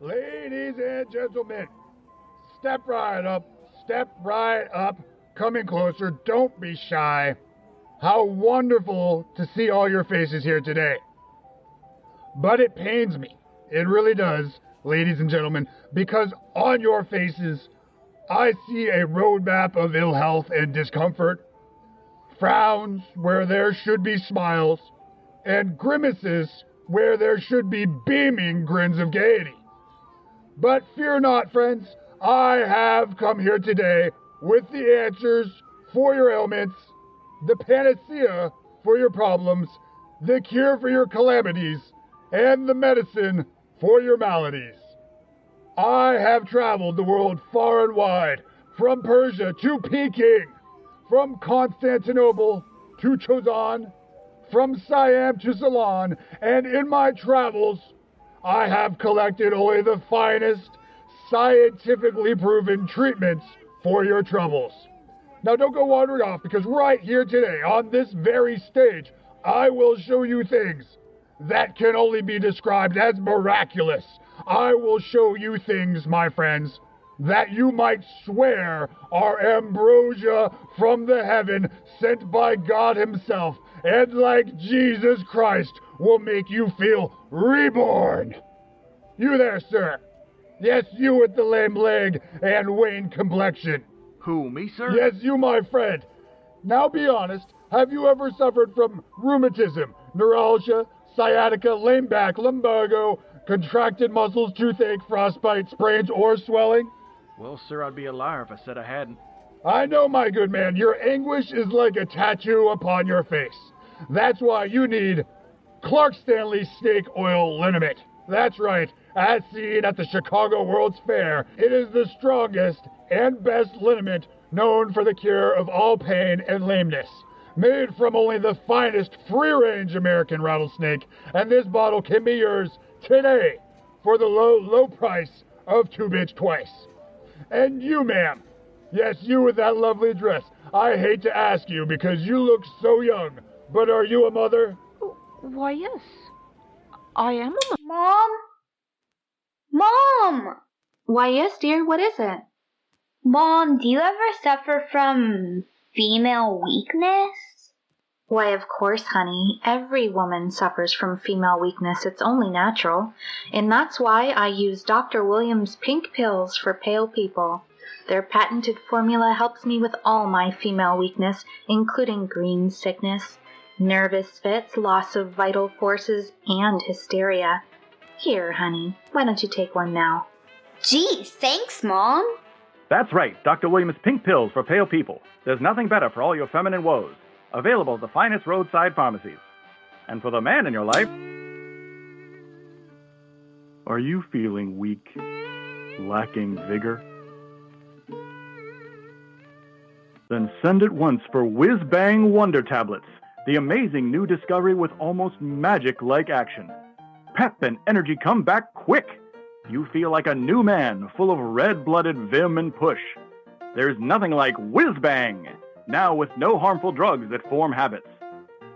Ladies and gentlemen, step right up, coming closer, don't be shy. How wonderful to see all your faces here today. But it pains me, it really does, ladies and gentlemen, because on your faces, I see a roadmap of ill health and discomfort, frowns where there should be smiles, and grimaces where there should be beaming grins of gaiety. But fear not, friends, I have come here today with the answers for your ailments, the panacea for your problems, the cure for your calamities, and the medicine for your maladies. I have traveled the world far and wide, from Persia to Peking, from Constantinople to Chosin, from Siam to Ceylon, and in my travels, I have collected only the finest, scientifically proven treatments for your troubles. Now don't go wandering off, because right here today, on this very stage, I will show you things that can only be described as miraculous. I will show you things, my friends, that you might swear are ambrosia from the heaven sent by God himself, and like Jesus Christ, will make you feel reborn. You there, sir. Yes, you with the lame leg and wan complexion. Who, me, sir? Yes, you, my friend. Now be honest, have you ever suffered from rheumatism, neuralgia, sciatica, lame back, lumbago, contracted muscles, toothache, frostbite, sprains, or swelling? Well, sir, I'd be a liar if I said I hadn't. I know, my good man, your anguish is like a tattoo upon your face. That's why you need Clark Stanley Snake Oil Liniment. That's right, as seen at the Chicago World's Fair, it is the strongest and best liniment known for the cure of all pain and lameness. Made from only the finest free-range American rattlesnake, and this bottle can be yours today for the low price of 2 bits twice. And you, ma'am, yes, you with that lovely dress, I hate to ask you because you look so young, but are you a mother? Why, yes. I am a Mom? Mom! Why, yes, dear, what is it? Mom, do you ever suffer from female weakness? Why, of course, honey. Every woman suffers from female weakness. It's only natural. And that's why I use Dr. Williams' pink pills for pale people. Their patented formula helps me with all my female weakness, including green sickness, nervous fits, loss of vital forces, and hysteria. Here, honey, why don't you take one now? Gee, thanks, Mom. That's right, Dr. Williams' pink pills for pale people. There's nothing better for all your feminine woes. Available at the finest roadside pharmacies. And for the man in your life, are you feeling weak, lacking vigor? Then send at once for Whiz Bang Wonder Tablets, the amazing new discovery with almost magic-like action. Pep and energy come back quick. You feel like a new man, full of red-blooded vim and push. There's nothing like Whiz Bang, now with no harmful drugs that form habits.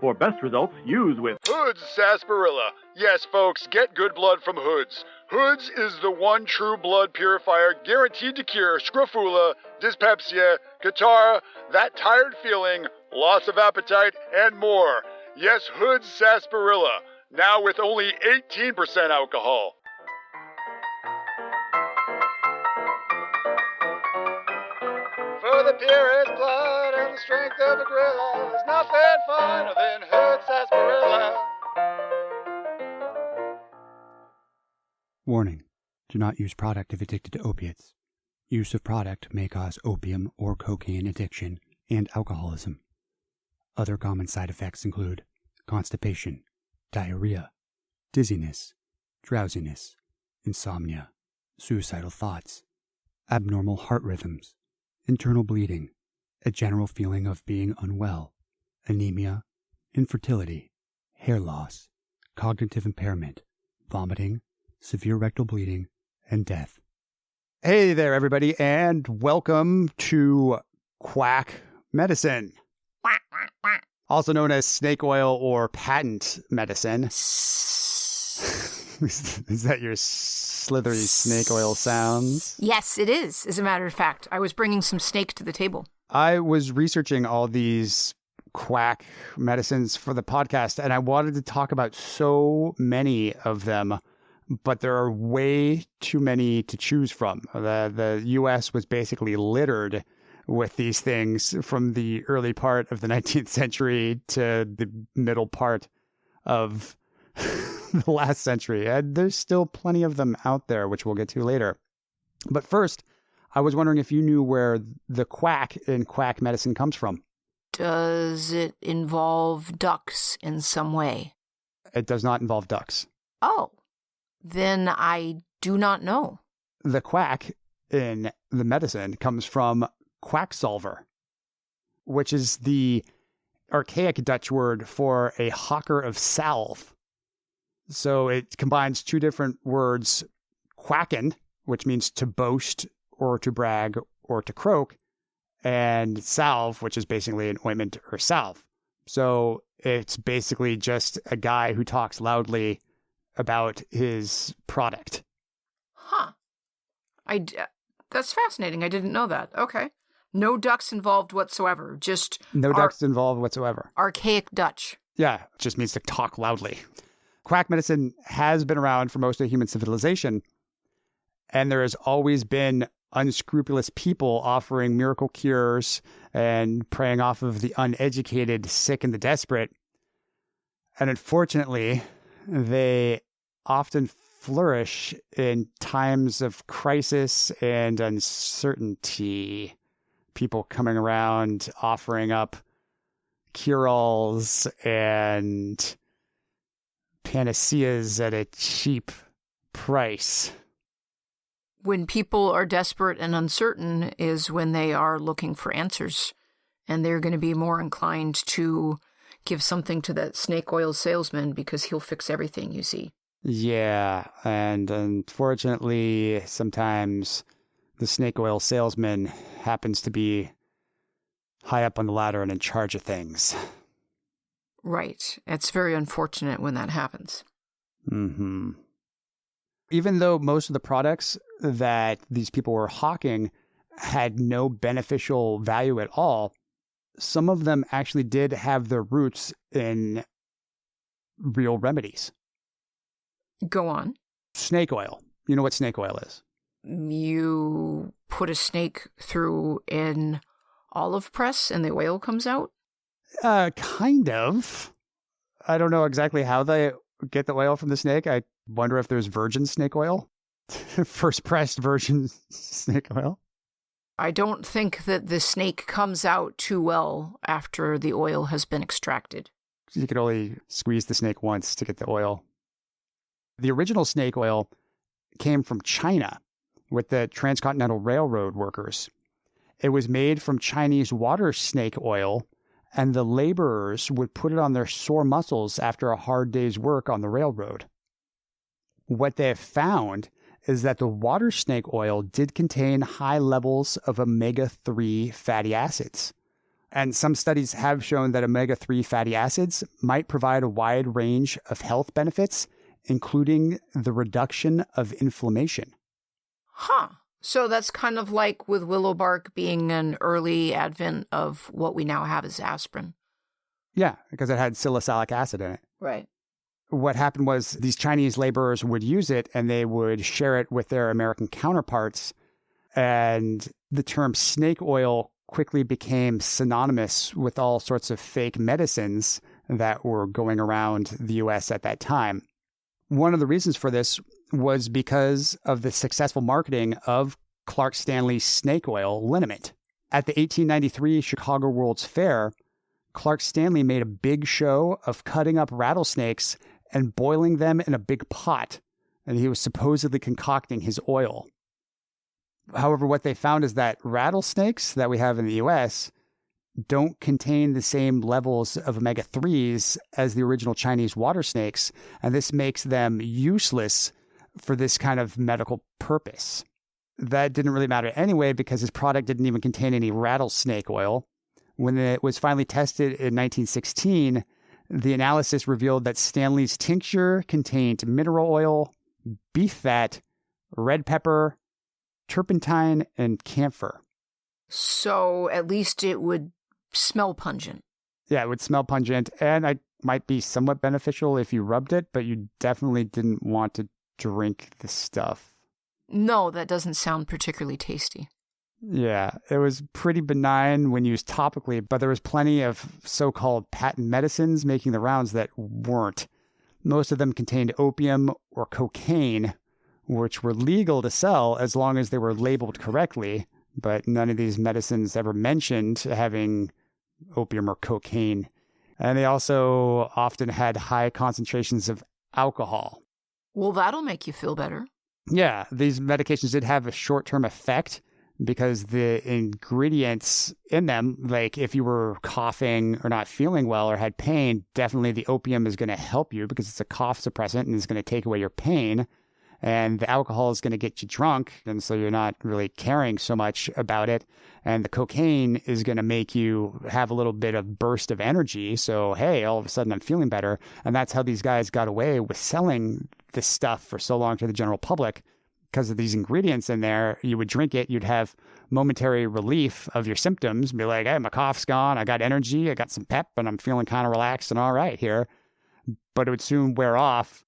For best results, use with Hoods Sarsaparilla. Yes, folks, get good blood from Hoods. Hoods is the one true blood purifier guaranteed to cure scrofula, dyspepsia, catarrh, that tired feeling, loss of appetite, and more. Yes, Hoods Sarsaparilla, now with only 18% alcohol. For the purest blood and the strength of a gorilla, there's nothing finer than Hoods Sarsaparilla. Warning. Do not use product if addicted to opiates. Use of product may cause opium or cocaine addiction and alcoholism. Other common side effects include constipation, diarrhea, dizziness, drowsiness, insomnia, suicidal thoughts, abnormal heart rhythms, internal bleeding, a general feeling of being unwell, anemia, infertility, hair loss, cognitive impairment, vomiting, severe rectal bleeding, and death. Hey there, everybody, and welcome to Quack Medicine, also known as snake oil or patent medicine. Is that your slithery snake oil sounds? Yes, it is. As a matter of fact, I was bringing some snake to the table. I was researching all these quack medicines for the podcast, and I wanted to talk about so many of them, but there are way too many to choose from. The U.S. was basically littered with these things from the early part of the 19th century to the middle part of the last century. And there's still plenty of them out there, which we'll get to later. But first, I was wondering if you knew where the quack in quack medicine comes from. Does it involve ducks in some way? It does not involve ducks. Oh, then I do not know. The quack in the medicine comes from quacksalver, which is the archaic Dutch word for a hawker of salve. So it combines two different words, quacken, which means to boast or to brag or to croak, and salve, which is basically an ointment or salve. So it's basically just a guy who talks loudly about his product. Huh. That's fascinating. I didn't know that. Okay. No ducks involved whatsoever. Just no ducks involved whatsoever. Archaic Dutch. Yeah, it just means to talk loudly. Quack medicine has been around for most of human civilization, and there has always been unscrupulous people offering miracle cures and preying off of the uneducated, sick, and the desperate. And unfortunately, they often flourish in times of crisis and uncertainty. People coming around offering up cure-alls and panaceas at a cheap price. When people are desperate and uncertain is when they are looking for answers, and they're going to be more inclined to give something to that snake oil salesman because he'll fix everything, you see. Yeah, and unfortunately, sometimes the snake oil salesman happens to be high up on the ladder and in charge of things. Right. It's very unfortunate when that happens. Mm-hmm. Even though most of the products that these people were hawking had no beneficial value at all, some of them actually did have their roots in real remedies. Go on. Snake oil. You know what snake oil is? You put a snake through an olive press and the oil comes out? Kind of. I don't know exactly how they get the oil from the snake. I wonder if there's virgin snake oil. First pressed virgin snake oil. I don't think that the snake comes out too well after the oil has been extracted. You could only squeeze the snake once to get the oil. The original snake oil came from China with the Transcontinental Railroad workers. It was made from Chinese water snake oil, and the laborers would put it on their sore muscles after a hard day's work on the railroad. What they have found is that the water snake oil did contain high levels of omega-3 fatty acids. And some studies have shown that omega-3 fatty acids might provide a wide range of health benefits, including the reduction of inflammation. Huh. So that's kind of like with willow bark being an early advent of what we now have as aspirin. Yeah, because it had salicylic acid in it. Right. What happened was these Chinese laborers would use it and they would share it with their American counterparts. And the term snake oil quickly became synonymous with all sorts of fake medicines that were going around the U.S. at that time. One of the reasons for this was because of the successful marketing of Clark Stanley's snake oil liniment. At the 1893 Chicago World's Fair, Clark Stanley made a big show of cutting up rattlesnakes and boiling them in a big pot and he was supposedly concocting his oil. However, what they found is that rattlesnakes that we have in the U.S. don't contain the same levels of omega-3s as the original Chinese water snakes, and this makes them useless for this kind of medical purpose. That didn't really matter anyway because his product didn't even contain any rattlesnake oil. When it was finally tested in 1916, the analysis revealed that Stanley's tincture contained mineral oil, beef fat, red pepper, turpentine, and camphor. So at least it would smell pungent. Yeah, it would smell pungent, and it might be somewhat beneficial if you rubbed it, but you definitely didn't want to drink the stuff. No, that doesn't sound particularly tasty. Yeah, it was pretty benign when used topically, but there was plenty of so-called patent medicines making the rounds that weren't. Most of them contained opium or cocaine, which were legal to sell as long as they were labeled correctly, but none of these medicines ever mentioned having opium or cocaine. And they also often had high concentrations of alcohol. Well, that'll make you feel better. Yeah, these medications did have a short-term effect because the ingredients in them, like if you were coughing or not feeling well or had pain, definitely the opium is going to help you because it's a cough suppressant and it's going to take away your pain. And the alcohol is going to get you drunk, and so you're not really caring so much about it. And the cocaine is going to make you have a little bit of burst of energy. So, hey, all of a sudden I'm feeling better. And that's how these guys got away with selling this stuff for so long to the general public. Because of these ingredients in there, you would drink it, you'd have momentary relief of your symptoms, be like, hey, my cough's gone, I got energy, I got some pep, and I'm feeling kind of relaxed and all right here. But it would soon wear off.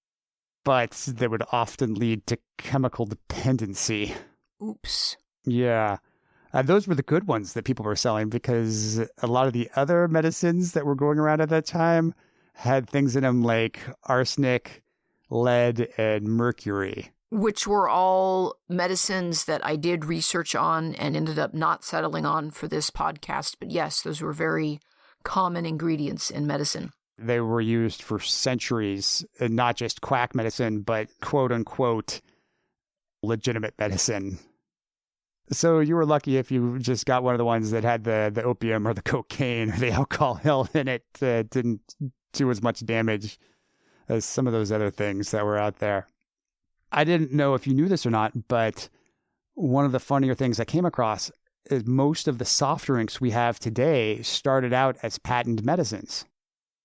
But that would often lead to chemical dependency. Oops. Yeah. Those were the good ones that people were selling because a lot of the other medicines that were going around at that time had things in them like arsenic, lead, and mercury. Which were all medicines that I did research on and ended up not settling on for this podcast. But yes, those were very common ingredients in medicine. They were used for centuries, and not just quack medicine, but quote unquote legitimate medicine. So you were lucky if you just got one of the ones that had the opium or the cocaine or the alcohol in it. Didn't do as much damage as some of those other things that were out there. I didn't know if you knew this or not, but one of the funnier things I came across is most of the soft drinks we have today started out as patented medicines.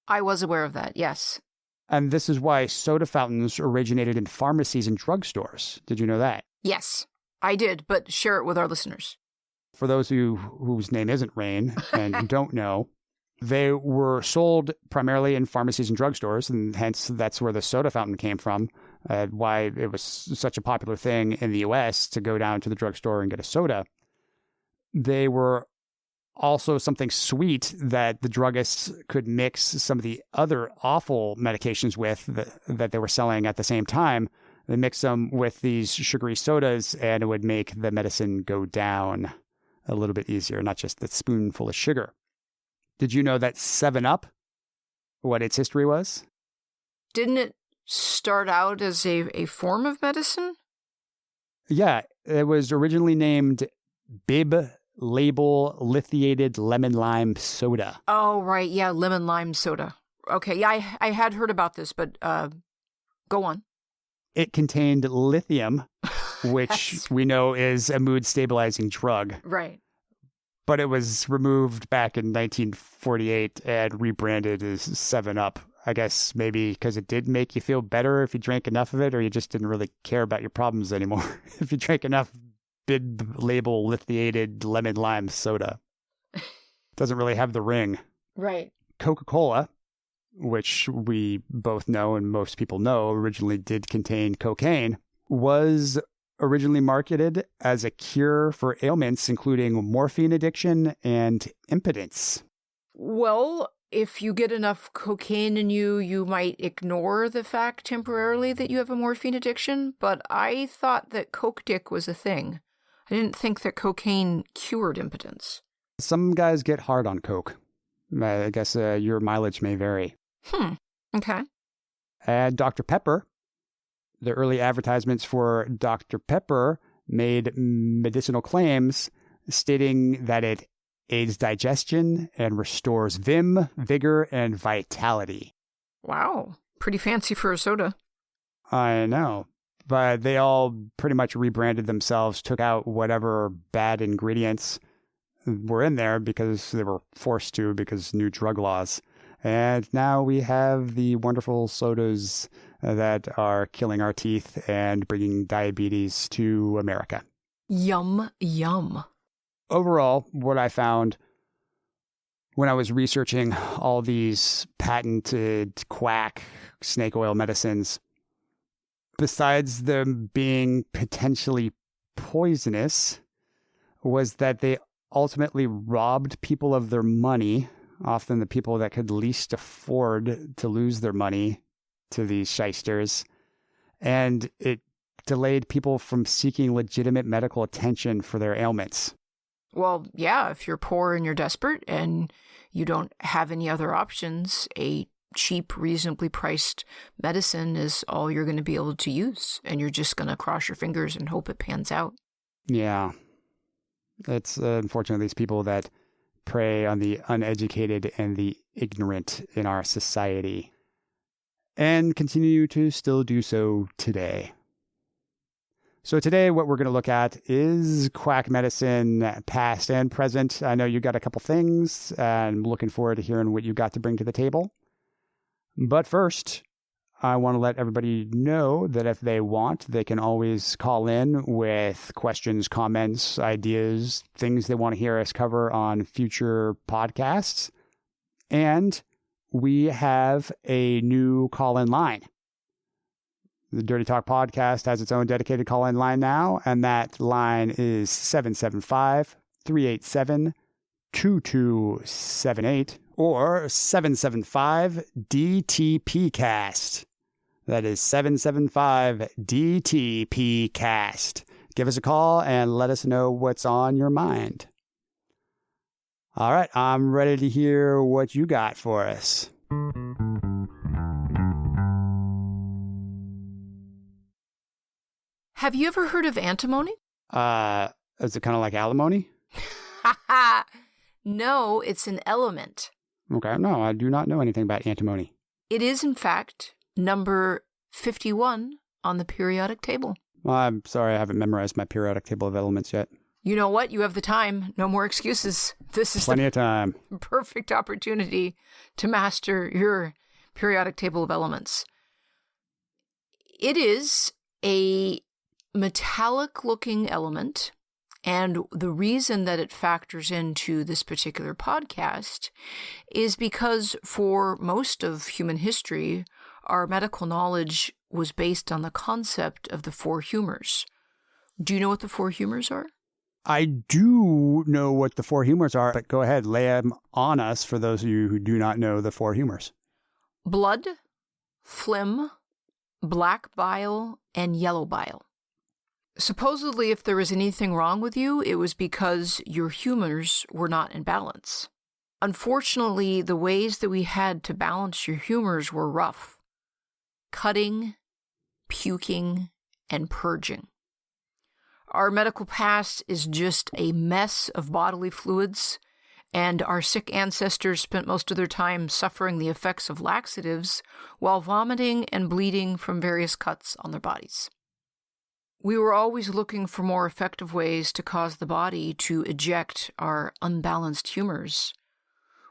I was aware of that, yes. And this is why soda fountains originated in pharmacies and drugstores. Did you know that? Yes, I did, but share it with our listeners. For those of you whose name isn't Rain and don't know, they were sold primarily in pharmacies and drugstores, and hence that's where the soda fountain came from, why it was such a popular thing in the U.S. to go down to the drugstore and get a soda. They were also something sweet that the druggists could mix some of the other awful medications with that they were selling at the same time. They mix them with these sugary sodas, and it would make the medicine go down a little bit easier, not just the spoonful of sugar. Did you know that 7-Up, what its history was? Didn't it start out as a form of medicine? Yeah, it was originally named Bib Label Lithiated Lemon Lime Soda. Oh, right. Yeah, lemon lime soda. Okay, yeah, I had heard about this, but go on. It contained lithium, which Yes. we know is a mood-stabilizing drug. Right. But it was removed back in 1948 and rebranded as 7-Up. I guess maybe because it did make you feel better if you drank enough of it, or you just didn't really care about your problems anymore. If you drank enough Bib Label Lithiated Lemon Lime Soda. Doesn't really have the ring. Right. Coca-Cola, which we both know and most people know originally did contain cocaine, was originally marketed as a cure for ailments including morphine addiction and impotence. Well, if you get enough cocaine in you, you might ignore the fact temporarily that you have a morphine addiction, but I thought that coke dick was a thing. I didn't think that cocaine cured impotence. Some guys get hard on coke. I guess your mileage may vary. Okay. And Dr. Pepper, The early advertisements for Dr. Pepper made medicinal claims stating that it aids digestion and restores vim, vigor, and vitality. Wow. Pretty fancy for a soda. I know. But they all pretty much rebranded themselves, took out whatever bad ingredients were in there because they were forced to because new drug laws. And now we have the wonderful sodas that are killing our teeth and bringing diabetes to America. Yum, yum. Overall, what I found when I was researching all these patented quack snake oil medicines, besides them being potentially poisonous, was that they ultimately robbed people of their money, often the people that could least afford to lose their money to these shysters, and it delayed people from seeking legitimate medical attention for their ailments. Well, yeah, if you're poor and you're desperate and you don't have any other options, a cheap, reasonably priced medicine is all you're going to be able to use, and you're just going to cross your fingers and hope it pans out. Yeah. It's unfortunately these people that prey on the uneducated and the ignorant in our society, and continue to still do so today. So today, what we're going to look at is quack medicine, past and present. I know you got a couple things, and I'm looking forward to hearing what you got to bring to the table. But first, I want to let everybody know that if they want, they can always call in with questions, comments, ideas, things they want to hear us cover on future podcasts. And we have a new call-in line. The Dirty Talk Podcast has its own dedicated call-in line now, and that line is 775-387-2278 or 775-DTP-CAST. That is 775-DTP-CAST. Give us a call and let us know what's on your mind. All right, I'm ready to hear what you got for us. Have you ever heard of antimony? Is it kind of like alimony? No, it's an element. Okay, no, I do not know anything about antimony. It is, in fact, number 51 on the periodic table. Well, I'm sorry, I haven't memorized my periodic table of elements yet. You know what? You have the time. No more excuses. This is Plenty of time. Perfect opportunity to master your periodic table of elements. It is a metallic-looking element, and the reason that it factors into this particular podcast is because for most of human history, our medical knowledge was based on the concept of the four humors. Do you know what the four humors are? I do know what the four humors are, but go ahead, lay them on us for those of you who do not know the four humors. Blood, phlegm, black bile, and yellow bile. Supposedly, if there was anything wrong with you, it was because your humors were not in balance. Unfortunately, the ways that we had to balance your humors were rough. Cutting, puking, and purging. Our medical past is just a mess of bodily fluids, and our sick ancestors spent most of their time suffering the effects of laxatives while vomiting and bleeding from various cuts on their bodies. We were always looking for more effective ways to cause the body to eject our unbalanced humors,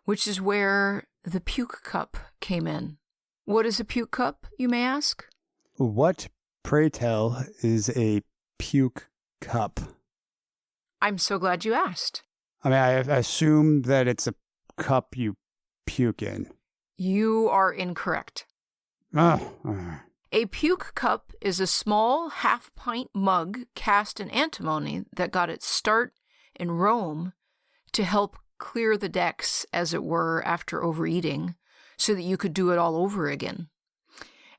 which is where the puke cup came in. What is a puke cup, you may ask? What, pray tell, is a puke cup? I'm so glad you asked. I mean, I assume that it's a cup you puke in. You are incorrect. Oh. A puke cup is a small half-pint mug cast in antimony that got its start in Rome to help clear the decks, as it were, after overeating, so that you could do it all over again.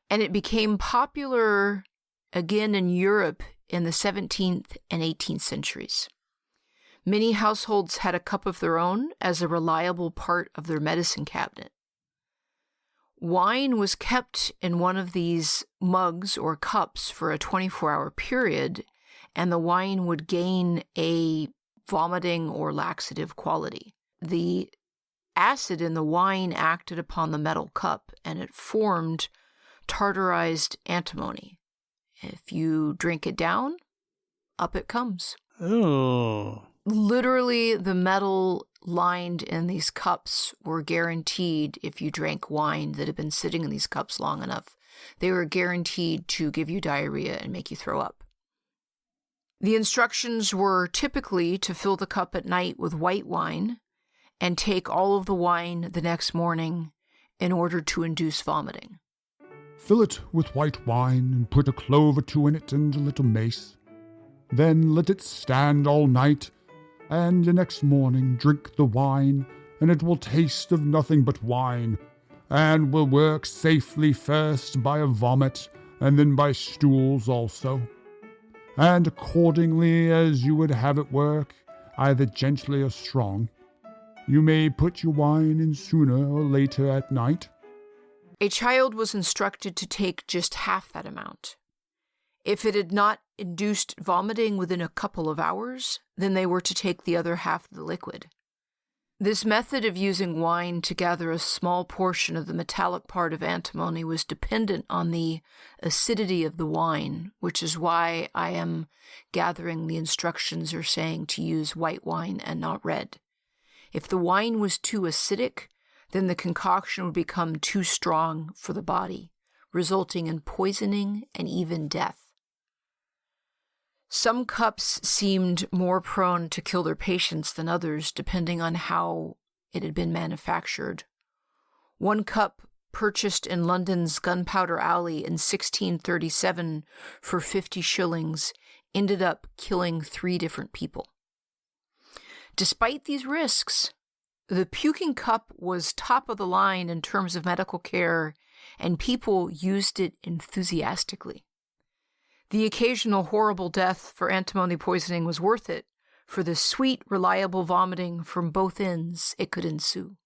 And it became popular again in Europe in the 17th and 18th centuries. Many households had a cup of their own as a reliable part of their medicine cabinet. Wine was kept in one of these mugs or cups for a 24-hour period, and the wine would gain a vomiting or laxative quality. The acid in the wine acted upon the metal cup, and it formed tartarized antimony. If you drink it down, up it comes. Oh. Literally, the metal lined in these cups were guaranteed, if you drank wine that had been sitting in these cups long enough, they were guaranteed to give you diarrhea and make you throw up. The instructions were typically to fill the cup at night with white wine and take all of the wine the next morning in order to induce vomiting. Fill it with white wine and put a clove or two in it and a little mace. Then let it stand all night, and the next morning drink the wine, and it will taste of nothing but wine, and will work safely first by a vomit, and then by stools also. And accordingly as you would have it work, either gently or strong, you may put your wine in sooner or later at night. A child was instructed to take just half that amount. If it had not induced vomiting within a couple of hours, then they were to take the other half of the liquid. This method of using wine to gather a small portion of the metallic part of antimony was dependent on the acidity of the wine, which is why I am gathering the instructions are saying to use white wine and not red. If the wine was too acidic, then the concoction would become too strong for the body, resulting in poisoning and even death. Some cups seemed more prone to kill their patients than others, depending on how it had been manufactured. One cup purchased in London's Gunpowder Alley in 1637 for 50 shillings ended up killing 3 different people. Despite these risks, the puking cup was top of the line in terms of medical care, and people used it enthusiastically. The occasional horrible death for antimony poisoning was worth it for the sweet, reliable vomiting from both ends it could ensue.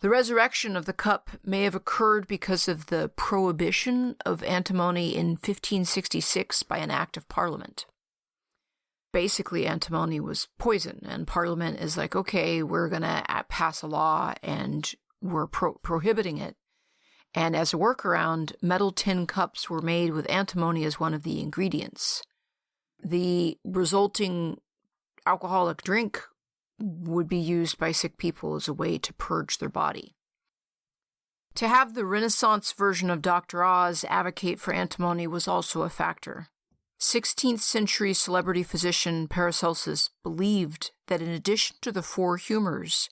The resurrection of the cup may have occurred because of the prohibition of antimony in 1566 by an Act of Parliament. Basically, antimony was poison, and Parliament is like, okay, we're going to pass a law and we're prohibiting it. And as a workaround, metal tin cups were made with antimony as one of the ingredients. The resulting alcoholic drink would be used by sick people as a way to purge their body. To have the Renaissance version of Dr. Oz advocate for antimony was also a factor. 16th century celebrity physician Paracelsus believed that in addition to the 4 humors,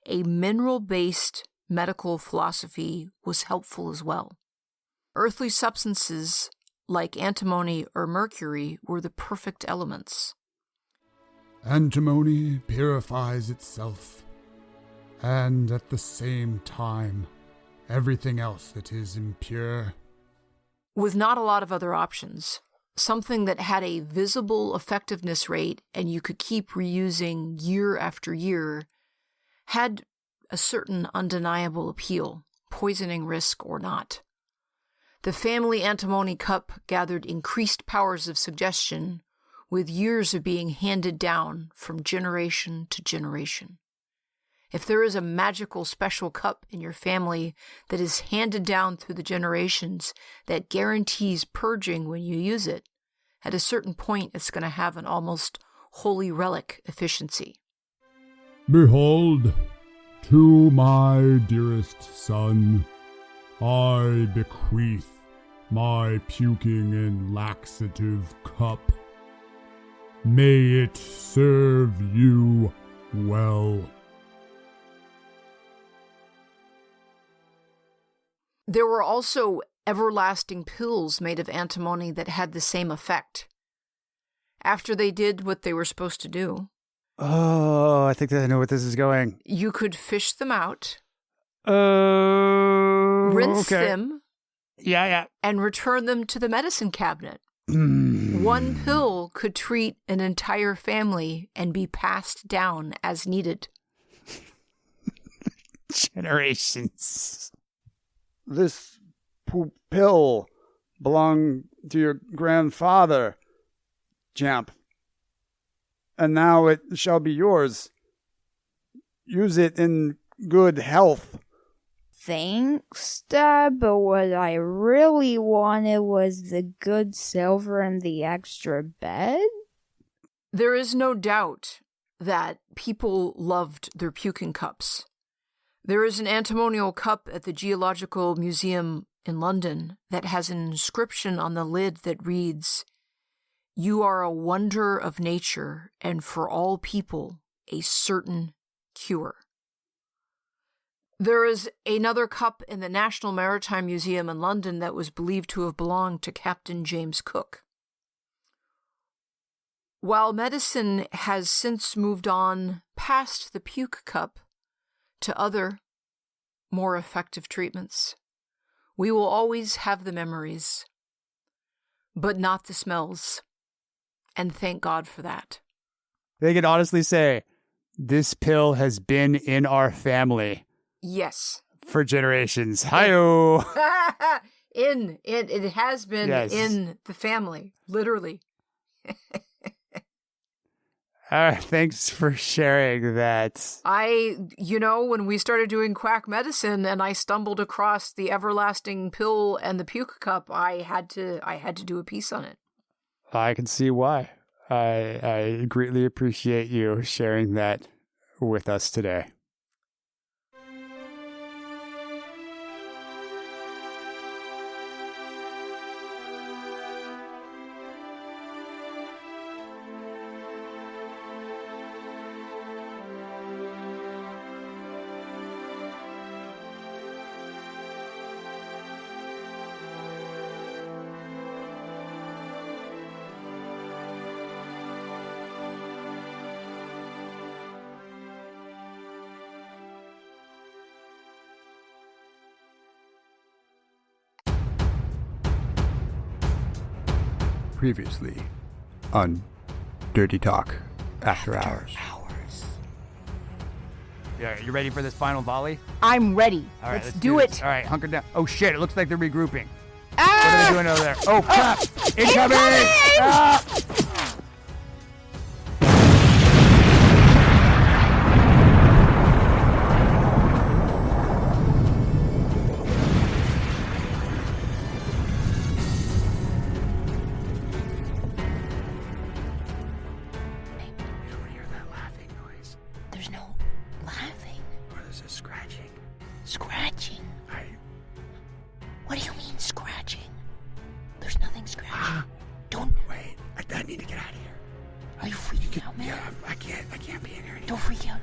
a mineral-based medical philosophy was helpful as well. Earthly substances like antimony or mercury were the perfect elements. Antimony purifies itself, and at the same time, everything else that is impure. With not a lot of other options, something that had a visible effectiveness rate and you could keep reusing year after year had a certain undeniable appeal, poisoning risk or not. The family antimony cup gathered increased powers of suggestion, with years of being handed down from generation to generation. If there is a magical special cup in your family that is handed down through the generations that guarantees purging when you use it, at a certain point it's going to have an almost holy relic efficiency. Behold, to my dearest son, I bequeath my puking and laxative cup. May it serve you well. There were also everlasting pills made of antimony that had the same effect. After they did what they were supposed to do, I think that I know what this is going. you could fish them out, Oh, rinse okay. them, Yeah. and return them to the medicine cabinet. Mm. One pill could treat an entire family and be passed down as needed. Generations. This pill belonged to your grandfather, Champ. And now it shall be yours. Use it in good health. Thanks, Dad, but what I really wanted was the good silver and the extra bed. There is no doubt that people loved their puking cups. There is an antimonial cup at the Geological Museum in London that has an inscription on the lid that reads, "You are a wonder of nature, and for all people, a certain cure." There is another cup in the National Maritime Museum in London that was believed to have belonged to Captain James Cook. While medicine has since moved on past the puke cup to other, more effective treatments, we will always have the memories, but not the smells. And thank God for that. They can honestly say, this pill has been in our family. Yes. For generations. Hi-oh! It has been Yes. in the family, literally. Thanks for sharing that. When we started doing Quack Medicine and I stumbled across the everlasting pill and the puke cup, I had to do a piece on it. I can see why. I greatly appreciate you sharing that with us today. Previously on Dirty Talk After Hours. Yeah, you ready for this final volley? I'm ready. All right, let's do it. All right, hunker down. Oh shit, it looks like they're regrouping. What are they doing over there? Oh crap! Incoming! Ah! Scratching? What do you mean scratching? There's nothing scratching. Don't... Wait, I need to get out of here. Are you freaking out, man? Yeah, I can't be in here anymore. Don't freak out.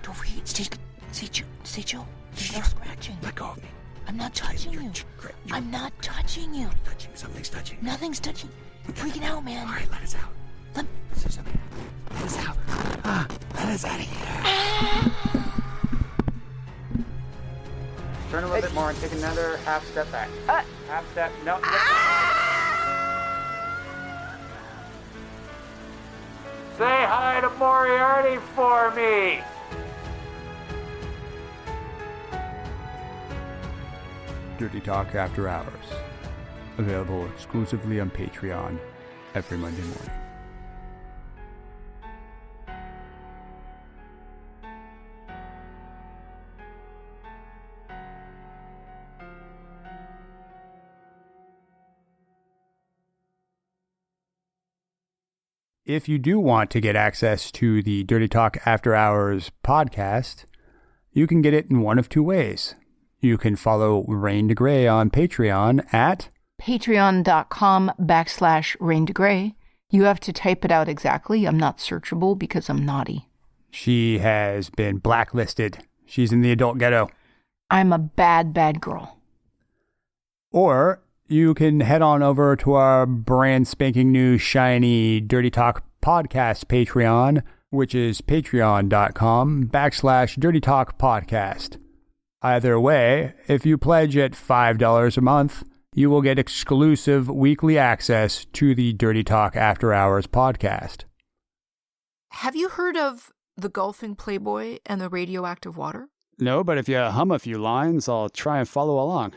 Stay chill. There's no scratching. Let go of me. I'm not touching you. I'm not touching you. Something's touching. Nothing's touching. I'm freaking out, man. All right, let us out. Let us out. Let us out of here. Turn a little bit more and take another half step back. Half step. No. Say hi to Moriarty for me. Dirty Talk After Hours. Available exclusively on Patreon every Monday morning. If you do want to get access to the Dirty Talk After Hours podcast, you can get it in one of two ways. You can follow Rain to Gray on Patreon at patreon.com/Rain to Gray. You have to type it out exactly. I'm not searchable because I'm naughty. She has been blacklisted. She's in the adult ghetto. I'm a bad girl. Or you can head on over to our brand spanking new shiny Dirty Talk podcast Patreon, which is patreon.com/Dirty Talk podcast. Either way, if you pledge at $5 a month, you will get exclusive weekly access to the Dirty Talk After Hours podcast. Have you heard of the golfing Playboy and the radioactive water? No, but if you hum a few lines, I'll try and follow along.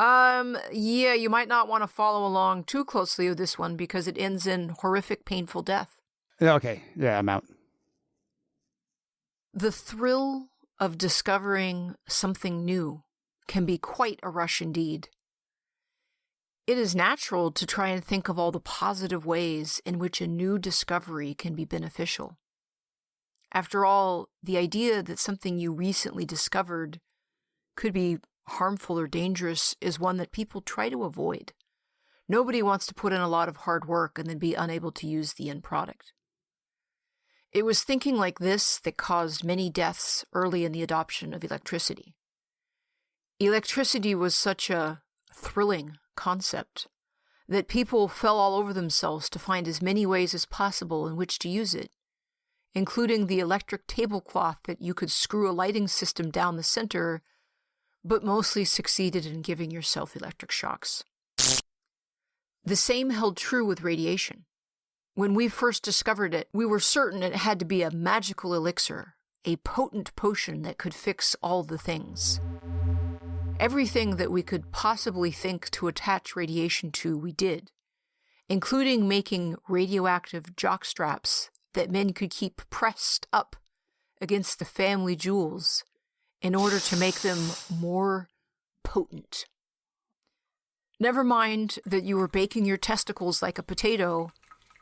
Yeah, you might not want to follow along too closely with this one because it ends in horrific, painful death. Okay, yeah, I'm out. The thrill of discovering something new can be quite a rush indeed. It is natural to try and think of all the positive ways in which a new discovery can be beneficial. After all, the idea that something you recently discovered could be harmful or dangerous is one that people try to avoid. Nobody wants to put in a lot of hard work and then be unable to use the end product. It was thinking like this that caused many deaths early in the adoption of electricity. Electricity was such a thrilling concept that people fell all over themselves to find as many ways as possible in which to use it, including the electric tablecloth that you could screw a lighting system down the center, but mostly succeeded in giving yourself electric shocks. The same held true with radiation. When we first discovered it, we were certain it had to be a magical elixir, a potent potion that could fix all the things. Everything that we could possibly think to attach radiation to, we did, including making radioactive jockstraps that men could keep pressed up against the family jewels in order to make them more potent. Never mind that you were baking your testicles like a potato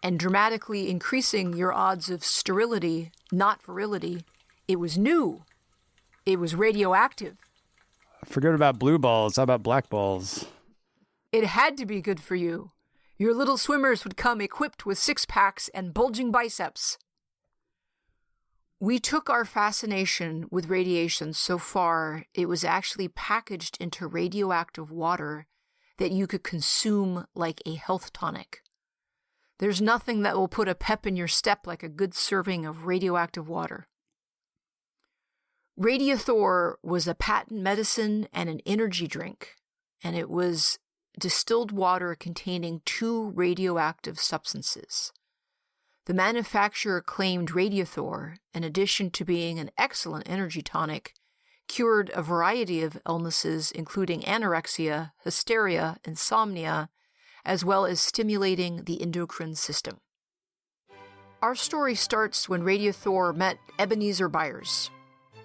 and dramatically increasing your odds of sterility, not virility. It was new. It was radioactive. Forget about blue balls. How about black balls? It had to be good for you. Your little swimmers would come equipped with six-packs and bulging biceps. We took our fascination with radiation so far, it was actually packaged into radioactive water that you could consume like a health tonic. There's nothing that will put a pep in your step like a good serving of radioactive water. Radiothor was a patent medicine and an energy drink, and it was distilled water containing 2 radioactive substances. The manufacturer claimed Radiothor, in addition to being an excellent energy tonic, cured a variety of illnesses including anorexia, hysteria, insomnia, as well as stimulating the endocrine system. Our story starts when Radiothor met Ebenezer Byers.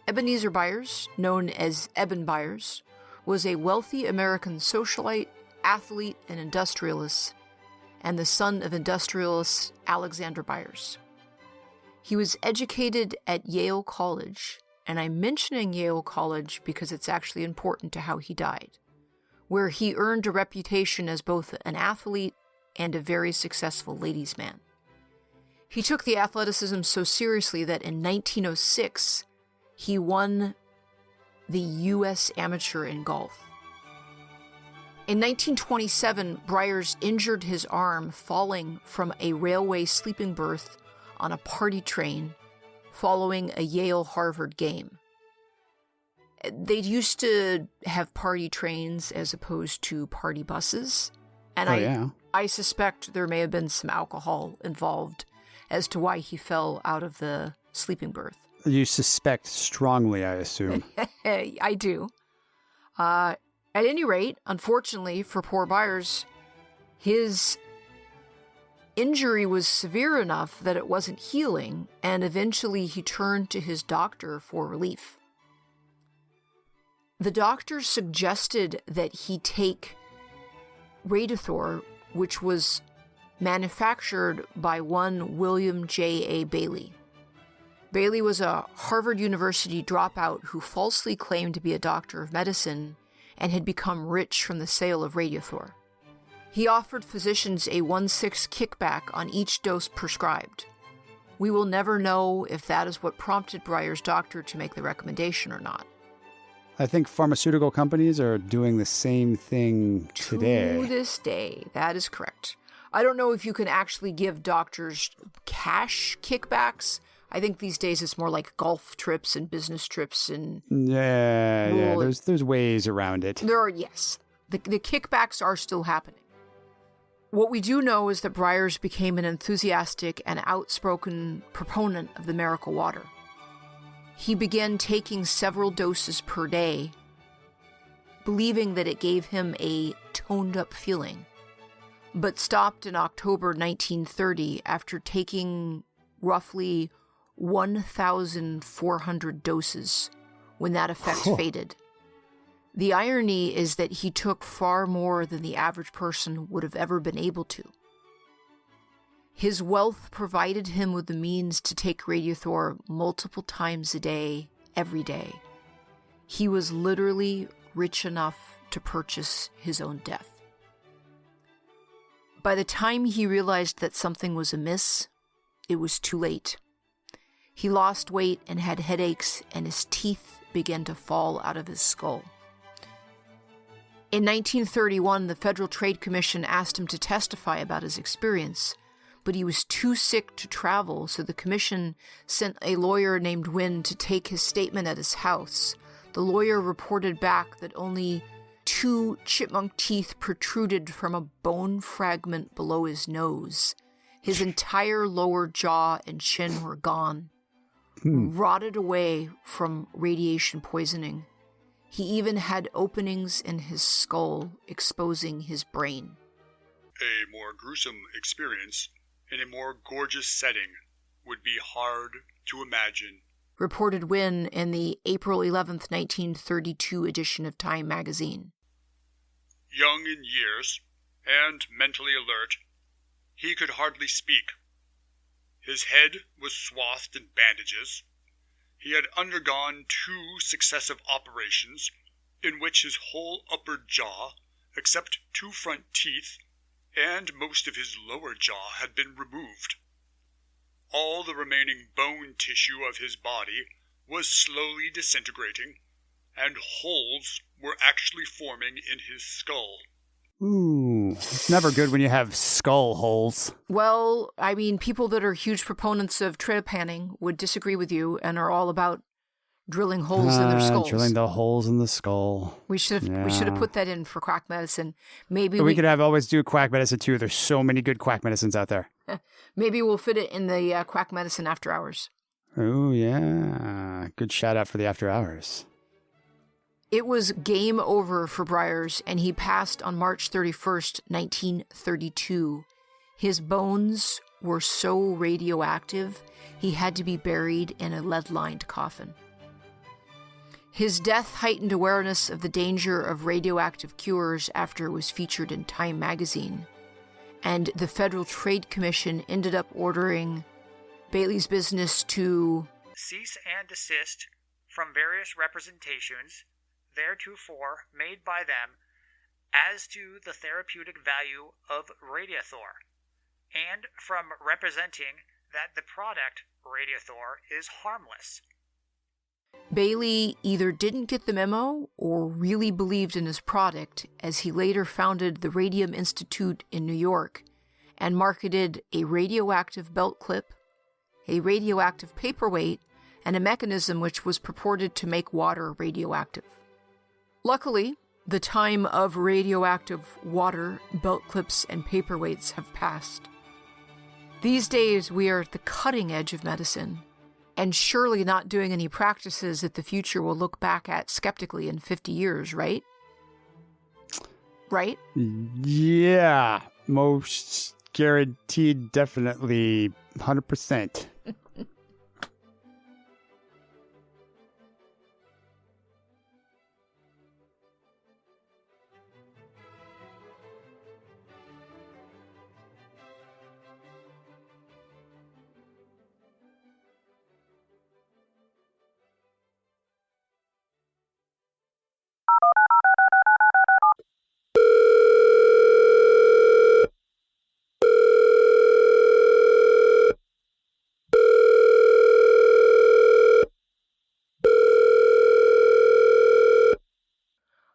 Ebenezer Byers, known as Eben Byers, was a wealthy American socialite, athlete, and industrialist, and the son of industrialist Alexander Byers. He was educated at Yale College, and I'm mentioning Yale College because it's actually important to how he died, where he earned a reputation as both an athlete and a very successful ladies' man. He took the athleticism so seriously that in 1906, he won the U.S. Amateur in golf. In 1927, Byers injured his arm falling from a railway sleeping berth on a party train following a Yale-Harvard game. They used to have party trains as opposed to party buses, and I suspect there may have been some alcohol involved as to why he fell out of the sleeping berth. You suspect strongly, I assume. I do. At any rate, unfortunately for poor Byers, his injury was severe enough that it wasn't healing, and eventually he turned to his doctor for relief. The doctor suggested that he take Radiothor, which was manufactured by one William J.A. Bailey. Bailey was a Harvard University dropout who falsely claimed to be a doctor of medicine and had become rich from the sale of Radiothor. He offered physicians a 1/6 kickback on each dose prescribed. We will never know if that is what prompted Byers' doctor to make the recommendation or not. I think pharmaceutical companies are doing the same thing today. To this day, that is correct. I don't know if you can actually give doctors cash kickbacks. I think these days it's more like golf trips and business trips and... Yeah, there's ways around it. There are, yes. The kickbacks are still happening. What we do know is that Byers became an enthusiastic and outspoken proponent of the miracle water. He began taking several doses per day, believing that it gave him a toned-up feeling, but stopped in October 1930 after taking roughly 1,400 doses when that effect faded. The irony is that he took far more than the average person would have ever been able to. His wealth provided him with the means to take Radiothor multiple times a day, every day. He was literally rich enough to purchase his own death. By the time he realized that something was amiss, it was too late. He lost weight and had headaches, and his teeth began to fall out of his skull. In 1931, the Federal Trade Commission asked him to testify about his experience, but he was too sick to travel, so the commission sent a lawyer named Wynne to take his statement at his house. The lawyer reported back that only 2 chipmunk teeth protruded from a bone fragment below his nose. His entire lower jaw and chin were gone, rotted away from radiation poisoning. He even had openings in his skull, exposing his brain. A more gruesome experience in a more gorgeous setting would be hard to imagine, reported Wynne in the April 11th, 1932 edition of Time magazine. Young in years and mentally alert, he could hardly speak. His head was swathed in bandages. He had undergone 2 successive operations in which his whole upper jaw, except 2 front teeth, and most of his lower jaw had been removed. All the remaining bone tissue of his body was slowly disintegrating, and holes were actually forming in his skull. Ooh, it's never good when you have skull holes. Well, I mean, people that are huge proponents of trepanning would disagree with you and are all about drilling holes in their skulls. Drilling the holes in the skull. We should have put that in for Quack Medicine. Maybe we could always do Quack Medicine too. There's so many good Quack Medicines out there. Maybe we'll fit it in the Quack Medicine After Hours. Oh, yeah. Good shout out for the After Hours. It was game over for Briers, and he passed on March 31st, 1932. His bones were so radioactive, he had to be buried in a lead-lined coffin. His death heightened awareness of the danger of radioactive cures after it was featured in Time magazine, and the Federal Trade Commission ended up ordering Bailey's business to cease and desist from various representations theretofore made by them as to the therapeutic value of Radiothor, and from representing that the product Radiothor is harmless. Bailey either didn't get the memo or really believed in his product, as he later founded the Radium Institute in New York and marketed a radioactive belt clip, a radioactive paperweight, and a mechanism which was purported to make water radioactive. Luckily, the time of radioactive water, belt clips, and paperweights have passed. These days, we are at the cutting edge of medicine, and surely not doing any practices that the future will look back at skeptically in 50 years, right? Right? Yeah, most guaranteed, definitely 100%.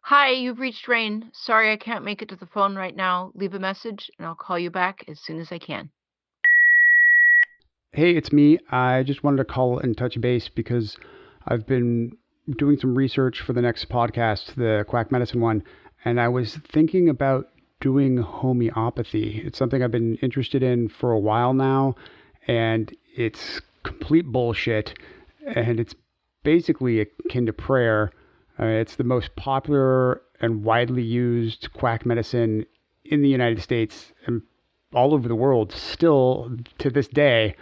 Hi, you've reached Rain. Sorry I can't make it to the phone right now. Leave a message and I'll call you back as soon as I can. Hey, it's me. I just wanted to call and touch base because I've been doing some research for the next podcast, the Quack Medicine one, and I was thinking about doing homeopathy. It's something I've been interested in for a while now, and it's complete bullshit, and it's basically akin to prayer. It's the most popular and widely used quack medicine in the United States and all over the world still to this day.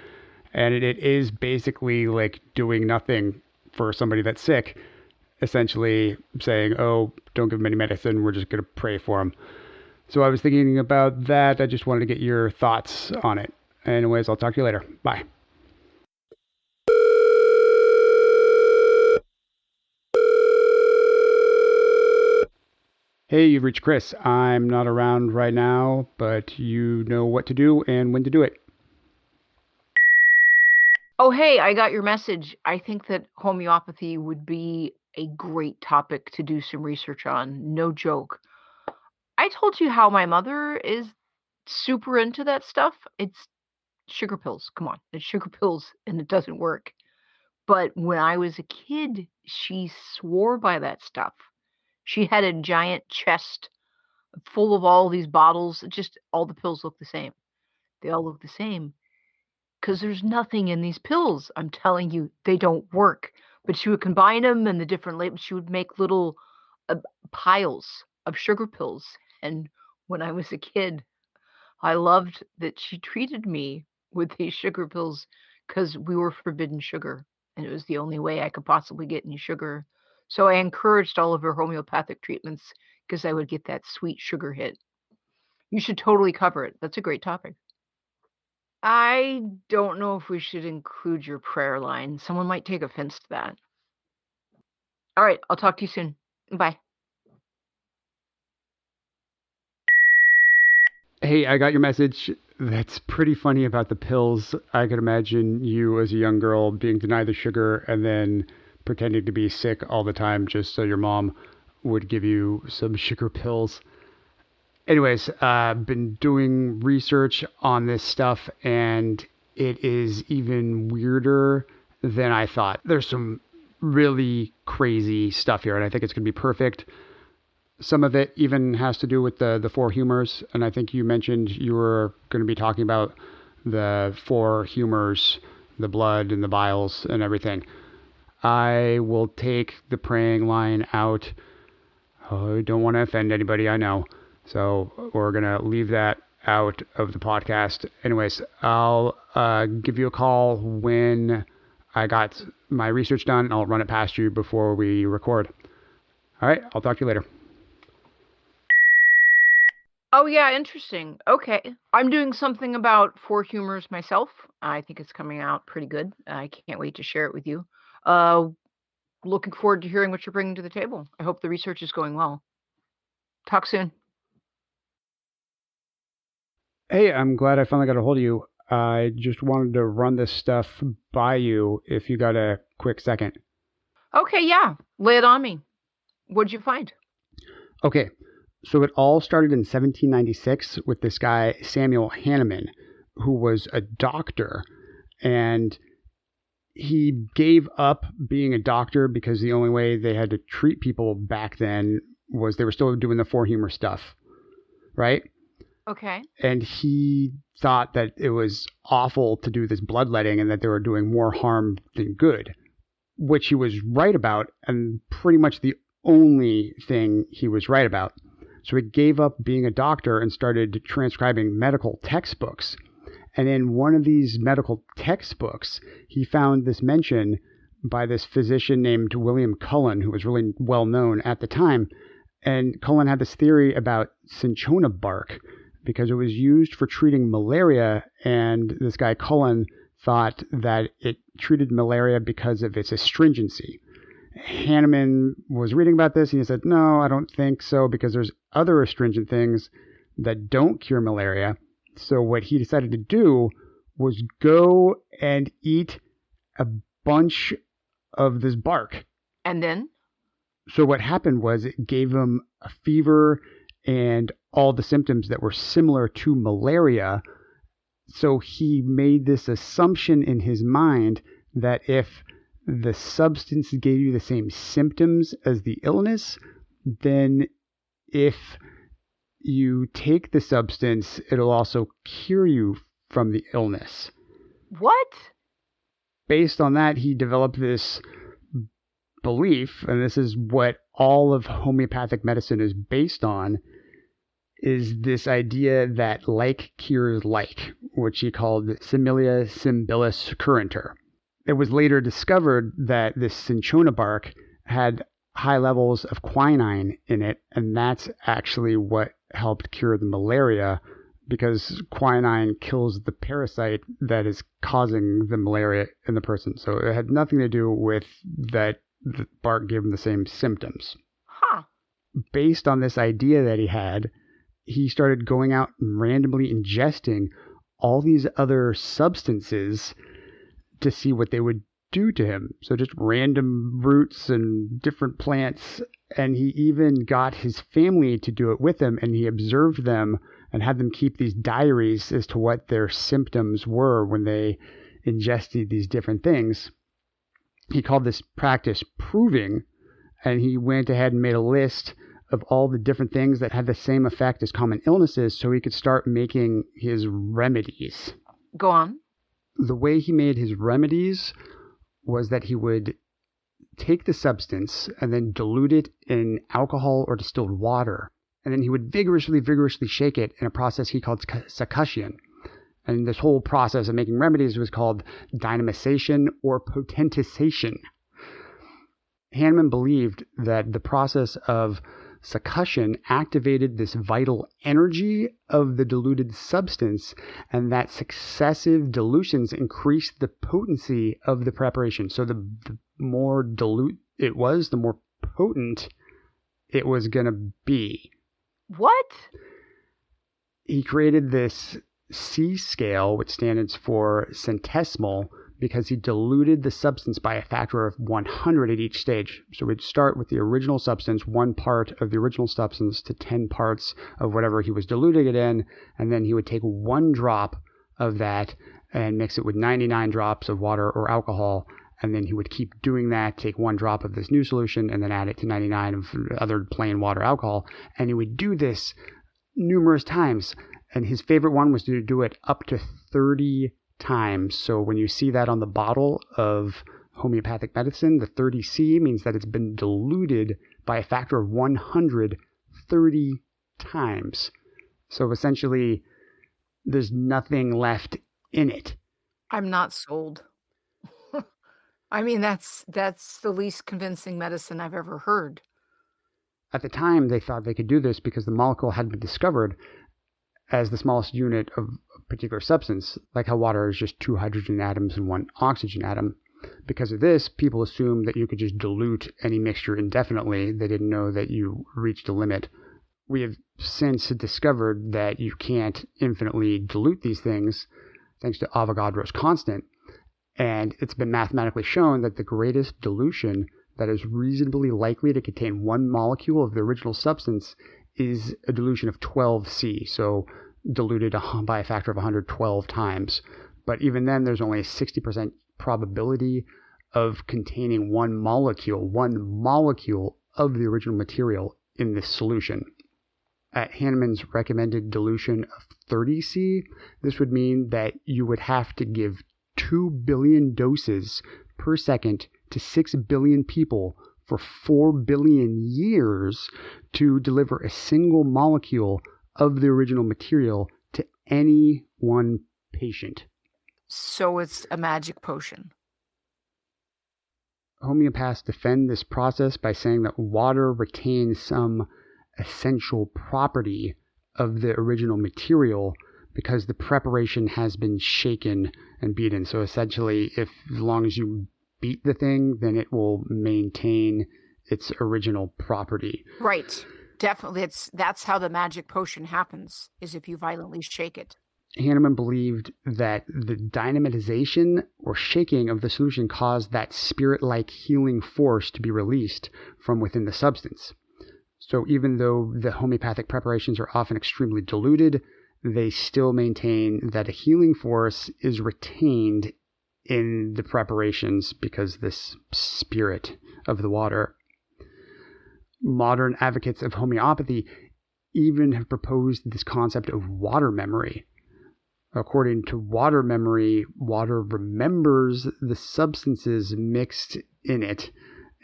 And it is basically like doing nothing for somebody that's sick, essentially saying, oh, don't give them any medicine. We're just going to pray for them. So I was thinking about that. I just wanted to get your thoughts on it. Anyways, I'll talk to you later. Bye. Hey, you've reached Chris. I'm not around right now, but you know what to do and when to do it. Oh, hey, I got your message. I think that homeopathy would be a great topic to do some research on. No joke. I told you how my mother is super into that stuff. It's sugar pills. Come on. It's sugar pills and it doesn't work. But when I was a kid, she swore by that stuff. She had a giant chest full of all these bottles. Just all the pills look the same. They all look the same because there's nothing in these pills. I'm telling you, they don't work. But she would combine them and the different labels. She would make little piles of sugar pills. And when I was a kid, I loved that she treated me with these sugar pills because we were forbidden sugar. And it was the only way I could possibly get any sugar. So I encouraged all of her homeopathic treatments because I would get that sweet sugar hit. You should totally cover it. That's a great topic. I don't know if we should include your prayer line. Someone might take offense to that. All right, I'll talk to you soon. Bye. Hey, I got your message. That's pretty funny about the pills. I could imagine you as a young girl being denied the sugar and then pretending to be sick all the time just so your mom would give you some sugar pills. Anyways, I've been doing research on this stuff and it is even weirder than I thought. There's some really crazy stuff here and I think it's going to be perfect. Some of it even has to do with the four humors, and I think you mentioned you were going to be talking about the four humors, the blood and the biles and everything. I will take the praying line out. Oh, I don't want to offend anybody, I know. So we're going to leave that out of the podcast. Anyways, I'll give you a call when I got my research done. I'll run it past you before we record. All right, I'll talk to you later. Oh, yeah, interesting. Okay. I'm doing something about four humors myself. I think it's coming out pretty good. I can't wait to share it with you. Looking forward to hearing what you're bringing to the table. I hope the research is going well. Talk soon. Hey, I'm glad I finally got a hold of you. I just wanted to run this stuff by you if you got a quick second. Okay, yeah. Lay it on me. What'd you find? Okay. So it all started in 1796 with this guy, Samuel Hahnemann, who was a doctor. And he gave up being a doctor because the only way they had to treat people back then was they were still doing the four humor stuff, right? Okay. And he thought that it was awful to do this bloodletting and that they were doing more harm than good, which he was right about, and pretty much the only thing he was right about. So he gave up being a doctor and started transcribing medical textbooks. And in one of these medical textbooks, he found this mention by this physician named William Cullen, who was really well known at the time. And Cullen had this theory about cinchona bark because it was used for treating malaria. And this guy Cullen thought that it treated malaria because of its astringency. Hahnemann was reading about this and he said, no, I don't think so, because there's other astringent things that don't cure malaria. So what he decided to do was go and eat a bunch of this bark. And then? So what happened was it gave him a fever and all the symptoms that were similar to malaria. So he made this assumption in his mind that if the substance gave you the same symptoms as the illness, then if you take the substance, it'll also cure you from the illness. What? Based on that, he developed this belief, and this is what all of homeopathic medicine is based on, is this idea that like cures like, which he called similia symbilis curantur. It was later discovered that this cinchona bark had high levels of quinine in it, and that's actually what helped cure the malaria, because quinine kills the parasite that is causing the malaria in the person. So it had nothing to do with that the bark gave him the same symptoms. Huh. Based on this idea that he had, he started going out and randomly ingesting all these other substances to see what they would do to him. So just random roots and different plants. And he even got his family to do it with him, and he observed them and had them keep these diaries as to what their symptoms were when they ingested these different things. He called this practice proving, and he went ahead and made a list of all the different things that had the same effect as common illnesses so he could start making his remedies. Go on. The way he made his remedies was that he would take the substance and then dilute it in alcohol or distilled water. And then he would vigorously shake it in a process he called concoctions. And this whole process of making remedies was called dynamization or potentization. Hahnemann believed that the process of concoctions activated this vital energy of the diluted substance, and that successive dilutions increased the potency of the preparation. So the more dilute it was, the more potent it was going to be. What? He created this C scale, which stands for centesimal, because he diluted the substance by a factor of 100 at each stage. So we'd start with the original substance, 1 part of the original substance to 10 parts of whatever he was diluting it in, and then he would take 1 drop of that and mix it with 99 drops of water or alcohol, and then he would keep doing that, take 1 drop of this new solution, and then add it to 99 of other plain water alcohol, and he would do this numerous times, and his favorite one was to do it up to 30 times. So when you see that on the bottle of homeopathic medicine, the 30C means that it's been diluted by a factor of 130 times. So essentially, there's nothing left in it. I'm not sold. I mean, that's the least convincing medicine I've ever heard. At the time, they thought they could do this because the molecule had been discovered as the smallest unit of a particular substance, like how water is just 2 hydrogen atoms and 1 oxygen atom. Because of this, people assumed that you could just dilute any mixture indefinitely. They didn't know that you reached a limit. We have since discovered that you can't infinitely dilute these things, thanks to Avogadro's constant. And it's been mathematically shown that the greatest dilution that is reasonably likely to contain 1 molecule of the original substance is a dilution of 12C, so diluted by a factor of 112 times. But even then, there's only a 60% probability of containing 1 molecule of the original material in this solution. At Hahnemann's recommended dilution of 30C, this would mean that you would have to give 2 billion doses per second to 6 billion people for 4 billion years to deliver a single molecule of the original material to any one patient. So it's a magic potion. Homeopaths defend this process by saying that water retains some essential property of the original material because the preparation has been shaken and beaten. So essentially, as long as you beat the thing, then it will maintain its original property. Right. Definitely. That's how the magic potion happens, is if you violently shake it. Hahnemann believed that the dynamitization or shaking of the solution caused that spirit-like healing force to be released from within the substance. So even though the homeopathic preparations are often extremely diluted, they still maintain that a healing force is retained in the preparations because this spirit of the water. Modern advocates of homeopathy even have proposed this concept of water memory. According to water memory, water remembers the substances mixed in it,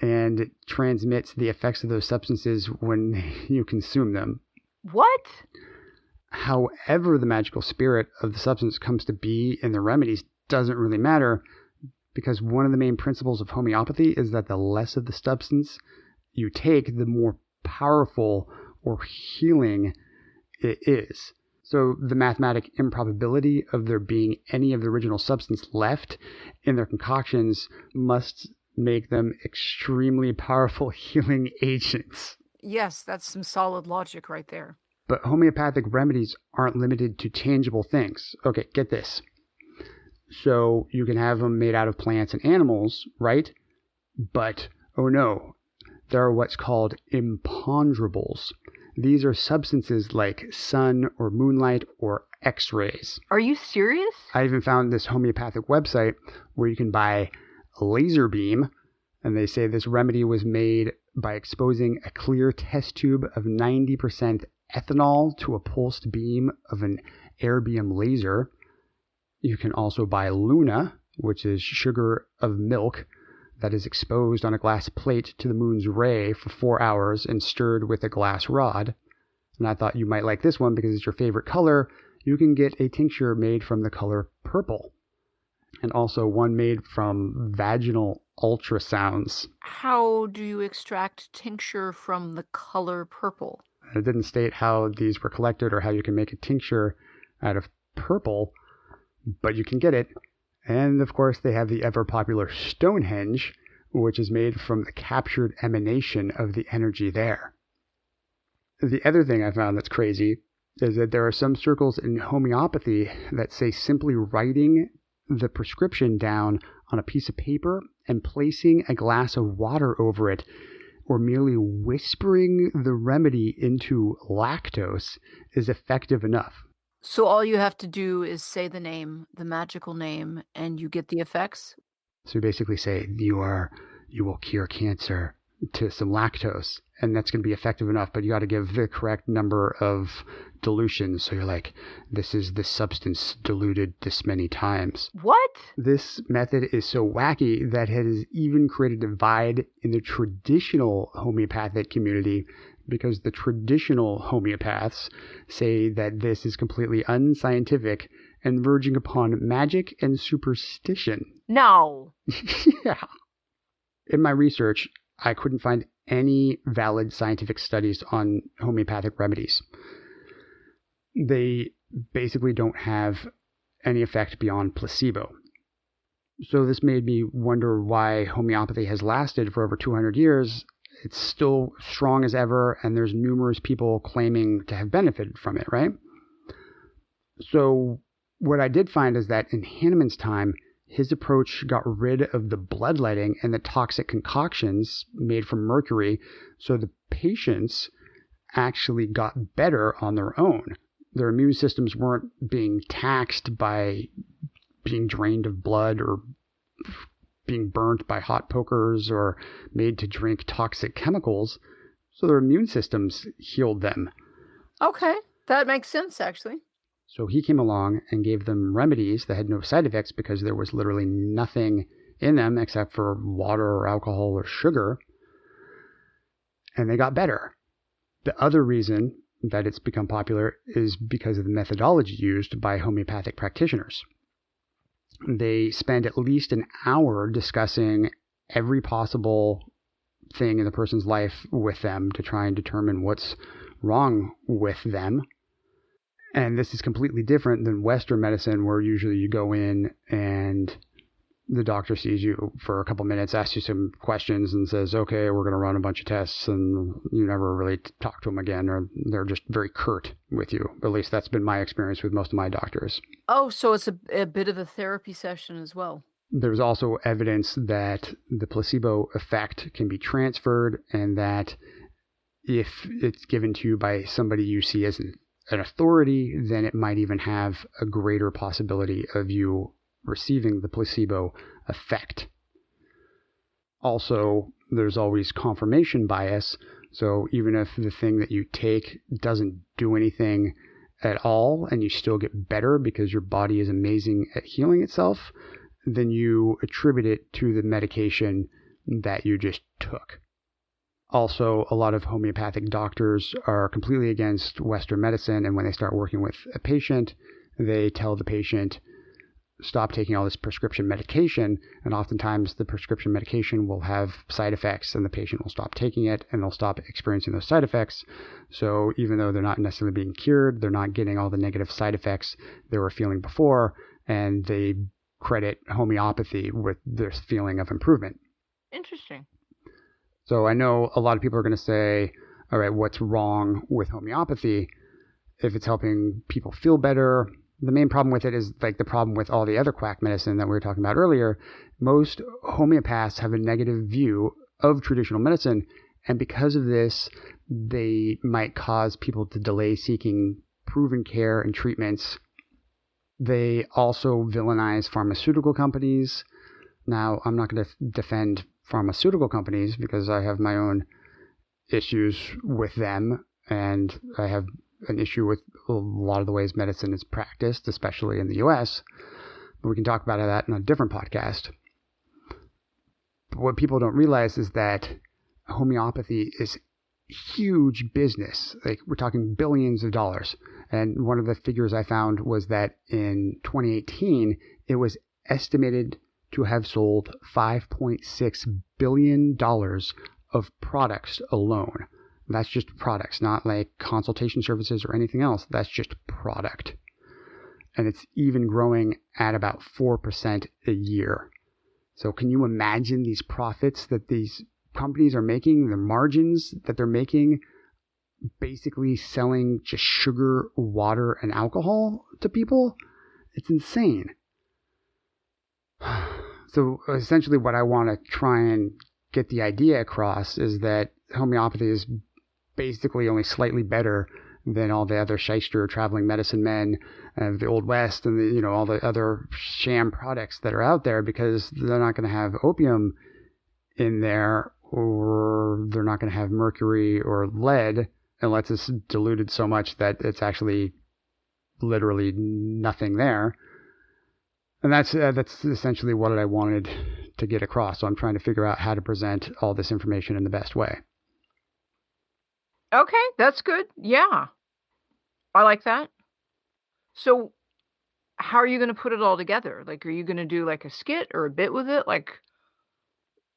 and it transmits the effects of those substances when you consume them. What? However, the magical spirit of the substance comes to be in the remedies doesn't really matter, because one of the main principles of homeopathy is that the less of the substance you take, the more powerful or healing it is. So the mathematic improbability of there being any of the original substance left in their concoctions must make them extremely powerful healing agents. Yes, that's some solid logic right there. But homeopathic remedies aren't limited to tangible things. Okay, get this. So you can have them made out of plants and animals, right? But, oh no, there are what's called imponderables. These are substances like sun or moonlight or X-rays. Are you serious? I even found this homeopathic website where you can buy a laser beam, and they say this remedy was made by exposing a clear test tube of 90% ethanol to a pulsed beam of an erbium laser. You can also buy Luna, which is sugar of milk that is exposed on a glass plate to the moon's ray for 4 hours and stirred with a glass rod. And I thought you might like this one because it's your favorite color. You can get a tincture made from the color purple, and also one made from vaginal ultrasounds. How do you extract tincture from the color purple? It didn't state how these were collected or how you can make a tincture out of purple, but you can get it. And of course, they have the ever-popular Stonehenge, which is made from the captured emanation of the energy there. The other thing I found that's crazy is that there are some circles in homeopathy that say simply writing the prescription down on a piece of paper and placing a glass of water over it, or merely whispering the remedy into lactose, is effective enough. So all you have to do is say the name, the magical name, and you get the effects? So you basically say, you will cure cancer to some lactose, and that's going to be effective enough, but you got to give the correct number of dilutions. So you're like, this is the substance diluted this many times. What? This method is so wacky that it has even created a divide in the traditional homeopathic community, because the traditional homeopaths say that this is completely unscientific and verging upon magic and superstition. No. Yeah. In my research, I couldn't find any valid scientific studies on homeopathic remedies. They basically don't have any effect beyond placebo. So this made me wonder why homeopathy has lasted for over 200 years. It's still strong as ever, and there's numerous people claiming to have benefited from it, right? So what I did find is that in Hahnemann's time, his approach got rid of the bloodletting and the toxic concoctions made from mercury, so the patients actually got better on their own. Their immune systems weren't being taxed by being drained of blood or being burnt by hot pokers or made to drink toxic chemicals, so their immune systems healed them. Okay, that makes sense, actually. So he came along and gave them remedies that had no side effects because there was literally nothing in them except for water or alcohol or sugar, and they got better. The other reason that it's become popular is because of the methodology used by homeopathic practitioners. They spend at least an hour discussing every possible thing in the person's life with them to try and determine what's wrong with them. And this is completely different than Western medicine, where usually you go in and the doctor sees you for a couple minutes, asks you some questions, and says, okay, we're going to run a bunch of tests, and you never really talk to them again, or they're just very curt with you. At least that's been my experience with most of my doctors. Oh, so it's a bit of a therapy session as well. There's also evidence that the placebo effect can be transferred, and that if it's given to you by somebody you see as an authority, then it might even have a greater possibility of you receiving the placebo effect. Also, there's always confirmation bias, so even if the thing that you take doesn't do anything at all and you still get better because your body is amazing at healing itself, then you attribute it to the medication that you just took. Also, a lot of homeopathic doctors are completely against Western medicine, and when they start working with a patient, they tell the patient, stop taking all this prescription medication, and oftentimes the prescription medication will have side effects, and the patient will stop taking it, and they'll stop experiencing those side effects. So even though they're not necessarily being cured, they're not getting all the negative side effects they were feeling before, and they credit homeopathy with this feeling of improvement. Interesting. So I know a lot of people are going to say, all right, what's wrong with homeopathy? If it's helping people feel better, the main problem with it is like the problem with all the other quack medicine that we were talking about earlier. Most homeopaths have a negative view of traditional medicine, and because of this, they might cause people to delay seeking proven care and treatments. They also villainize pharmaceutical companies. Now, I'm not going to defend pharmaceutical companies because I have my own issues with them, and I have an issue with a lot of the ways medicine is practiced, especially in the US. But we can talk about that in a different podcast. But what people don't realize is that homeopathy is huge business. Like, we're talking billions of dollars. And one of the figures I found was that in 2018, it was estimated to have sold $5.6 billion of products alone. That's just products, not like consultation services or anything else. That's just product. And it's even growing at about 4% a year. So can you imagine these profits that these companies are making, the margins that they're making, basically selling just sugar, water, and alcohol to people? It's insane. So essentially what I want to try and get the idea across is that homeopathy is basically only slightly better than all the other shyster traveling medicine men of the Old West and all the other sham products that are out there, because they're not going to have opium in there, or they're not going to have mercury or lead unless it's diluted so much that it's actually literally nothing there. And that's essentially what I wanted to get across. So I'm trying to figure out how to present all this information in the best way. Okay, that's good. Yeah. I like that. So how are you going to put it all together? Like, are you going to do like a skit or a bit with it? Like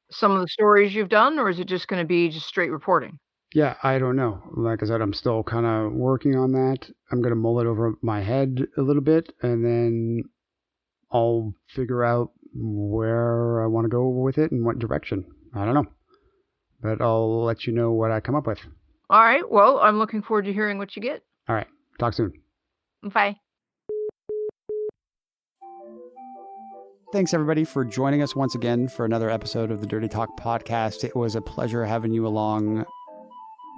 some of the stories you've done, or is it just going to be just straight reporting? Yeah, I don't know. Like I said, I'm still kind of working on that. I'm going to mull it over my head a little bit, and then I'll figure out where I want to go with it and what direction. I don't know. But I'll let you know what I come up with. All right. Well, I'm looking forward to hearing what you get. All right. Talk soon. Bye. Thanks, everybody, for joining us once again for another episode of the Dirty Talk podcast. It was a pleasure having you along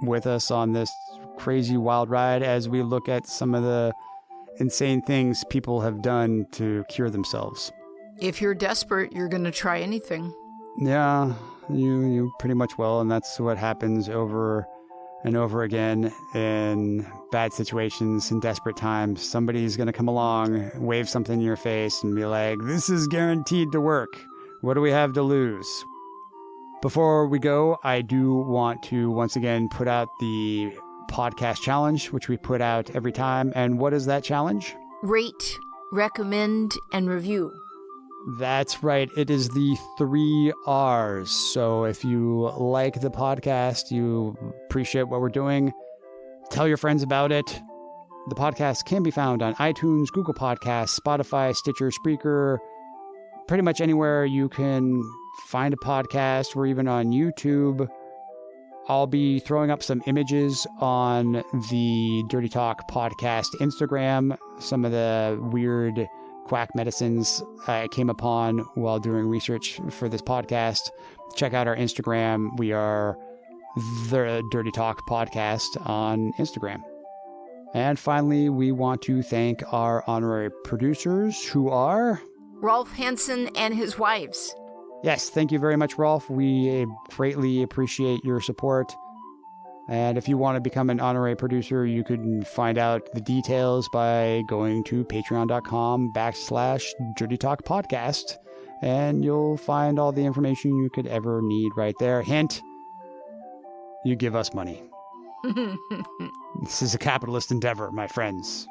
with us on this crazy wild ride as we look at some of the insane things people have done to cure themselves. If you're desperate, you're going to try anything. Yeah, you pretty much will, and that's what happens over and over again in bad situations, in desperate times. Somebody's going to come along, wave something in your face, and be like, this is guaranteed to work. What do we have to lose? Before we go, I do want to once again put out the podcast challenge, which we put out every time. And what is that challenge? Rate, recommend, and review. That's right. It is the 3 R's. So if you like the podcast, you appreciate what we're doing, tell your friends about it. The podcast can be found on iTunes, Google Podcasts, Spotify, Stitcher, Spreaker, pretty much anywhere you can find a podcast. We're even on YouTube. I'll be throwing up some images on the Dirty Talk podcast Instagram, some of the weird quack medicines I came upon while doing research for this podcast. Check out our Instagram. We are the Dirty Talk podcast on Instagram. And finally, we want to thank our honorary producers, who are Rolf Hansen and his wives. Yes, thank you very much, Rolf. We greatly appreciate your support. And if you want to become an honorary producer, you can find out the details by going to patreon.com/Dirty Talk Podcast and you'll find all the information you could ever need right there. Hint, you give us money. This is a capitalist endeavor, my friends.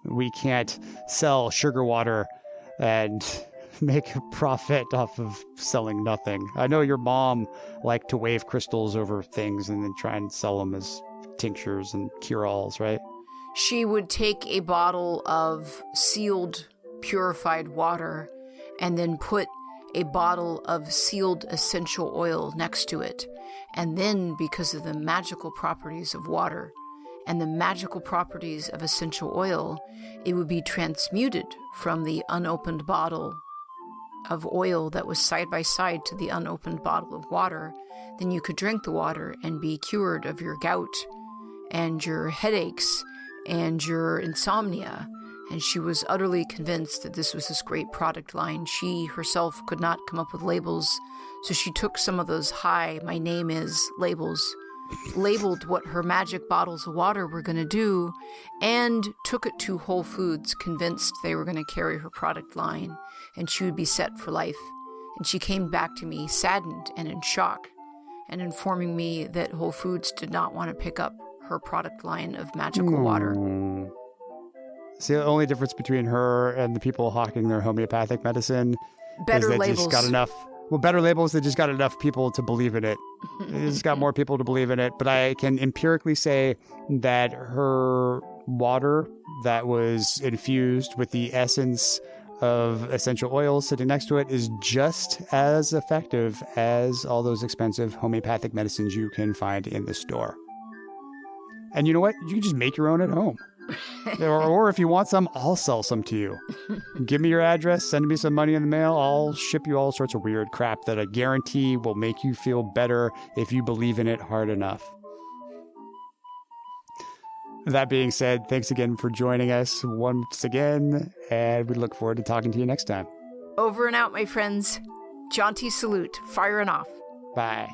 We can't sell sugar water and make a profit off of selling nothing. I know your mom liked to wave crystals over things and then try and sell them as tinctures and cure-alls, right? She would take a bottle of sealed, purified water and then put a bottle of sealed essential oil next to it. And then, because of the magical properties of water and the magical properties of essential oil, it would be transmuted from the unopened bottle of oil that was side by side to the unopened bottle of water. Then you could drink the water and be cured of your gout and your headaches and your insomnia. And she was utterly convinced that this was this great product line. She herself could not come up with labels, so she took some of those "Hi, my name is" labels, labeled what her magic bottles of water were going to do, and took it to Whole Foods, convinced they were going to carry her product line, and she would be set for life. And she came back to me saddened and in shock, and informing me that Whole Foods did not want to pick up her product line of magical water. See, the only difference between her and the people hawking their homeopathic medicine Better is they labels. just got enough. Well, better labels. They just got enough people to believe in it. They just got more people to believe in it. But I can empirically say that her water that was infused with the essence of essential oils sitting next to it is just as effective as all those expensive homeopathic medicines you can find in the store. And you know what? You can just make your own at home. or if you want some, I'll sell some to you. Give me your address, send me some money in the mail. I'll ship you all sorts of weird crap that I guarantee will make you feel better if you believe in it hard enough. That being said, thanks again for joining us once again, and we look forward to talking to you next time. Over and out, my friends. Jaunty salute. Firing off. Bye.